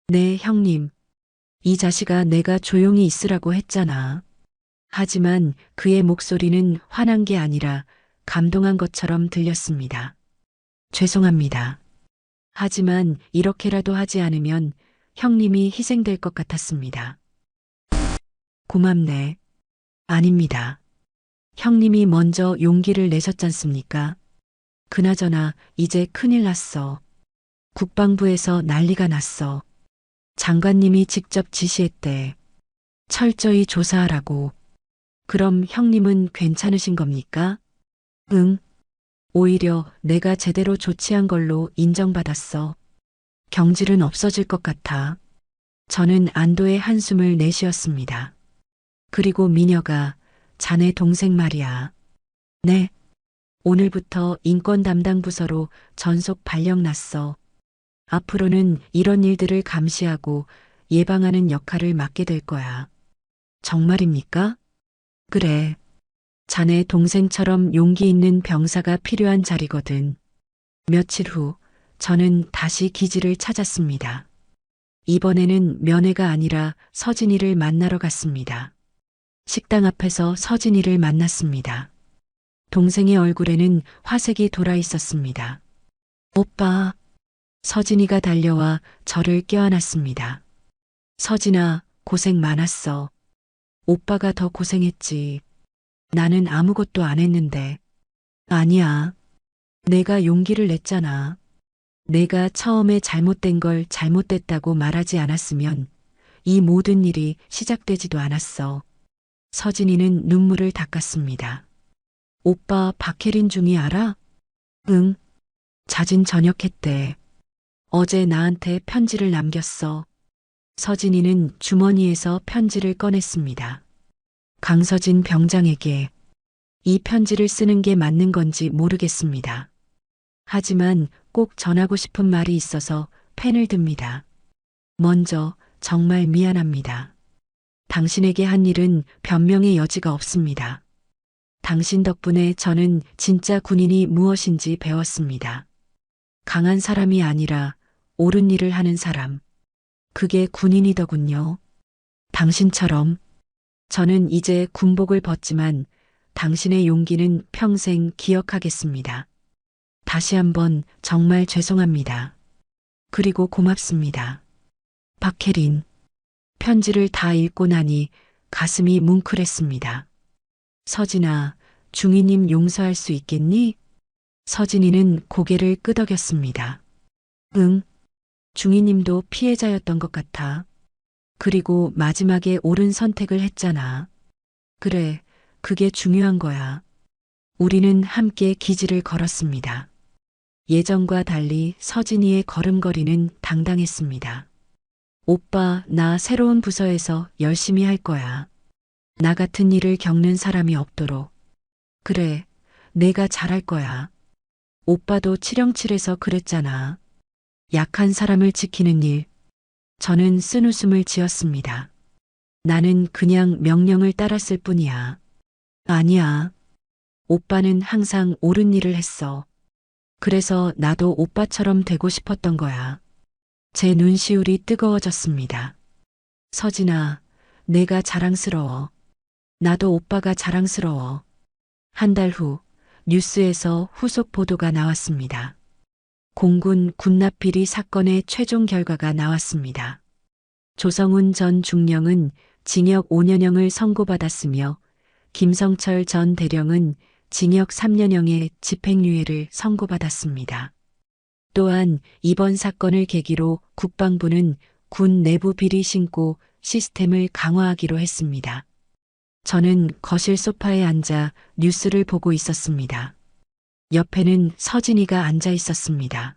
네, 형님. 이 자식아, 내가 조용히 있으라고 했잖아. 하지만 그의 목소리는 화난 게 아니라 감동한 것처럼 들렸습니다. 죄송합니다. 하지만 이렇게라도 하지 않으면 형님이 희생될 것 같았습니다. 고맙네. 아닙니다. 형님이 먼저 용기를 내셨잖습니까? 그나저나 이제 큰일 났어. 국방부에서 난리가 났어. 장관님이 직접 지시했대. 철저히 조사하라고. 그럼 형님은 괜찮으신 겁니까? 응. 오히려 내가 제대로 조치한 걸로 인정받았어. 경질은 없어질 것 같아. 저는 안도의 한숨을 내쉬었습니다. 그리고 미녀가 자네 동생 말이야. 네. 오늘부터 인권 담당 부서로 전속 발령 났어. 앞으로는 이런 일들을 감시하고 예방하는 역할을 맡게 될 거야. 정말입니까? 그래. 자네 동생처럼 용기 있는 병사가 필요한 자리거든. 며칠 후 저는 다시 기지를 찾았습니다. 이번에는 면회가 아니라 서진이를 만나러 갔습니다. 식당 앞에서 서진이를 만났습니다. 동생의 얼굴에는 화색이 돌아 있었습니다. 오빠. 서진이가 달려와 저를 껴안았습니다. 서진아, 고생 많았어. 오빠가 더 고생했지. 나는 아무것도 안 했는데. 아니야. 내가 용기를 냈잖아. 내가 처음에 잘못된 걸 잘못됐다고 말하지 않았으면 이 모든 일이 시작되지도 않았어. 서진이는 눈물을 닦았습니다. 오빠 박혜린 중이 알아? 응. 자진 전역했대. 어제 나한테 편지를 남겼어. 서진이는 주머니에서 편지를 꺼냈습니다. 강서진 병장에게. 이 편지를 쓰는 게 맞는 건지 모르겠습니다. 하지만 꼭 전하고 싶은 말이 있어서 펜을 듭니다. 먼저 정말 미안합니다. 당신에게 한 일은 변명의 여지가 없습니다. 당신 덕분에 저는 진짜 군인이 무엇인지 배웠습니다. 강한 사람이 아니라 옳은 일을 하는 사람. 그게 군인이더군요. 당신처럼. 저는 이제 군복을 벗지만 당신의 용기는 평생 기억하겠습니다. 다시 한번 정말 죄송합니다. 그리고 고맙습니다. 박혜린. 편지를 다 읽고 나니 가슴이 뭉클했습니다. 서진아, 중이님 용서할 수 있겠니? 서진이는 고개를 끄덕였습니다. 응. 중이님도 피해자였던 것 같아. 그리고 마지막에 옳은 선택을 했잖아. 그래, 그게 중요한 거야. 우리는 함께 기지를 걸었습니다. 예전과 달리 서진이의 걸음걸이는 당당했습니다. 오빠, 나 새로운 부서에서 열심히 할 거야. 나 같은 일을 겪는 사람이 없도록. 그래, 내가 잘할 거야. 오빠도 치령칠해서 그랬잖아. 약한 사람을 지키는 일. 저는 쓴웃음을 지었습니다. 나는 그냥 명령을 따랐을 뿐이야. 아니야. 오빠는 항상 옳은 일을 했어. 그래서 나도 오빠처럼 되고 싶었던 거야. 제 눈시울이 뜨거워졌습니다. 서진아, 내가 자랑스러워. 나도 오빠가 자랑스러워. 한 달 후 뉴스에서 후속 보도가 나왔습니다. 공군 군납비리 사건의 최종 결과가 나왔습니다. 조성훈 전 중령은 징역 5년형을 선고받았으며 김성철 전 대령은 징역 3년형의 집행유예를 선고받았습니다. 또한 이번 사건을 계기로 국방부는 군 내부 비리 신고 시스템을 강화하기로 했습니다. 저는 거실 소파에 앉아 뉴스를 보고 있었습니다. 옆에는 서진이가 앉아 있었습니다.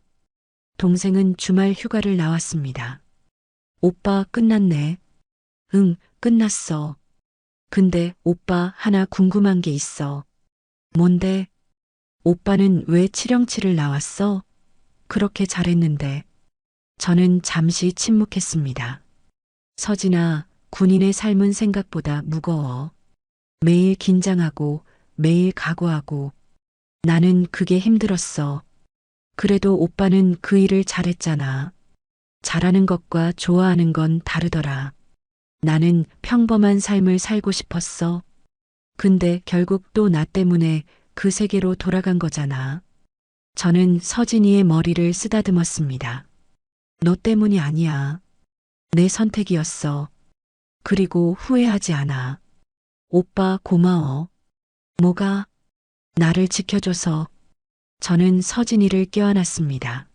동생은 주말 휴가를 나왔습니다. 오빠 끝났네. 응, 끝났어. 근데 오빠 하나 궁금한 게 있어. 뭔데? 오빠는 왜 칠형칠을 나왔어? 그렇게 잘했는데. 저는 잠시 침묵했습니다. 서진아, 군인의 삶은 생각보다 무거워. 매일 긴장하고 매일 각오하고 나는 그게 힘들었어. 그래도 오빠는 그 일을 잘했잖아. 잘하는 것과 좋아하는 건 다르더라. 나는 평범한 삶을 살고 싶었어. 근데 결국 또 나 때문에 그 세계로 돌아간 거잖아. 저는 서진이의 머리를 쓰다듬었습니다. 너 때문이 아니야. 내 선택이었어. 그리고 후회하지 않아. 오빠 고마워. 뭐가? 나를 지켜줘서. 저는 서진이를 껴안았습니다.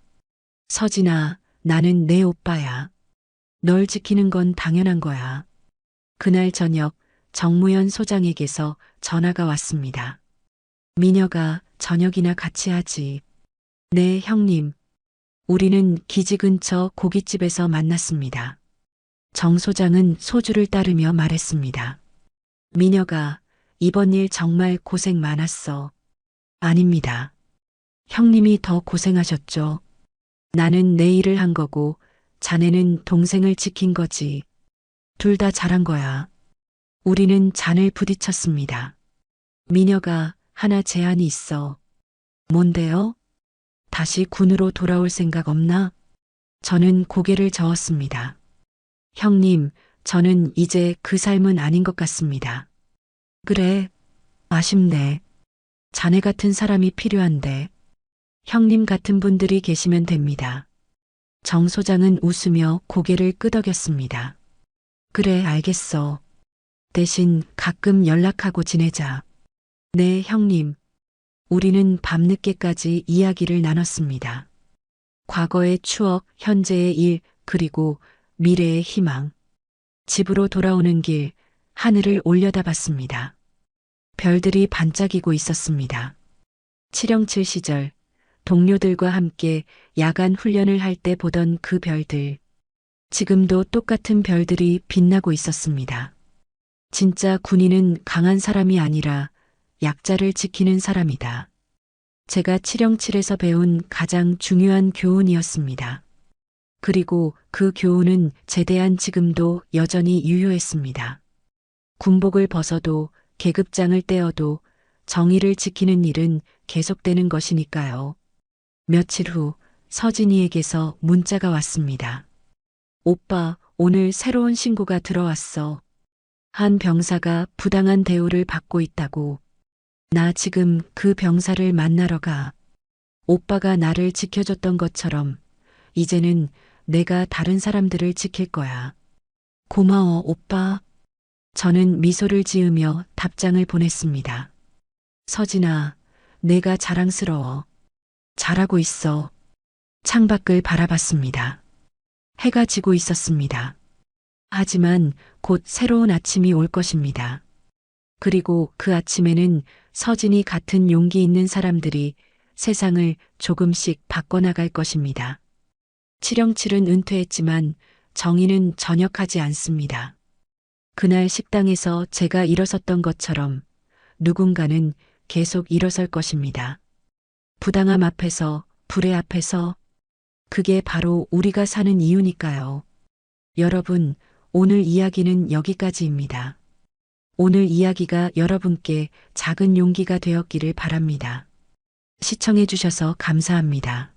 서진아, 나는 내 오빠야. 널 지키는 건 당연한 거야. 그날 저녁 정무현 소장에게서 전화가 왔습니다. 미녀가 저녁이나 같이 하지. 네, 형님. 우리는 기지 근처 고깃집에서 만났습니다. 정 소장은 소주를 따르며 말했습니다. 미녀가 이번 일 정말 고생 많았어. 아닙니다. 형님이 더 고생하셨죠. 나는 내 일을 한 거고 자네는 동생을 지킨 거지. 둘 다 잘한 거야. 우리는 잔을 부딪혔습니다. 미녀가 하나 제안이 있어. 뭔데요? 다시 군으로 돌아올 생각 없나? 저는 고개를 저었습니다. 형님, 저는 이제 그 삶은 아닌 것 같습니다. 그래, 아쉽네. 자네 같은 사람이 필요한데. 형님 같은 분들이 계시면 됩니다. 정 소장은 웃으며 고개를 끄덕였습니다. 그래, 알겠어. 대신 가끔 연락하고 지내자. 네, 형님. 우리는 밤늦게까지 이야기를 나눴습니다. 과거의 추억, 현재의 일, 그리고 미래의 희망. 집으로 돌아오는 길, 하늘을 올려다봤습니다. 별들이 반짝이고 있었습니다. 칠형칠 시절, 동료들과 함께 야간 훈련을 할 때 보던 그 별들. 지금도 똑같은 별들이 빛나고 있었습니다. 진짜 군인은 강한 사람이 아니라 약자를 지키는 사람이다. 제가 칠형칠에서 배운 가장 중요한 교훈이었습니다. 그리고 그 교훈은 제대한 지금도 여전히 유효했습니다. 군복을 벗어도 계급장을 떼어도 정의를 지키는 일은 계속되는 것이니까요. 며칠 후 서진이에게서 문자가 왔습니다. 오빠, 오늘 새로운 신고가 들어왔어. 한 병사가 부당한 대우를 받고 있다고. 나 지금 그 병사를 만나러 가. 오빠가 나를 지켜줬던 것처럼 이제는 내가 다른 사람들을 지킬 거야. 고마워, 오빠. 저는 미소를 지으며 답장을 보냈습니다. 서진아, 내가 자랑스러워. 잘하고 있어. 창밖을 바라봤습니다. 해가 지고 있었습니다. 하지만 곧 새로운 아침이 올 것입니다. 그리고 그 아침에는 서진이 같은 용기 있는 사람들이 세상을 조금씩 바꿔나갈 것입니다. 칠형칠은 은퇴했지만 정의는 전역하지 않습니다. 그날 식당에서 제가 일어섰던 것처럼 누군가는 계속 일어설 것입니다. 부당함 앞에서, 불의 앞에서. 그게 바로 우리가 사는 이유니까요. 여러분, 오늘 이야기는 여기까지입니다. 오늘 이야기가 여러분께 작은 용기가 되었기를 바랍니다. 시청해 주셔서 감사합니다.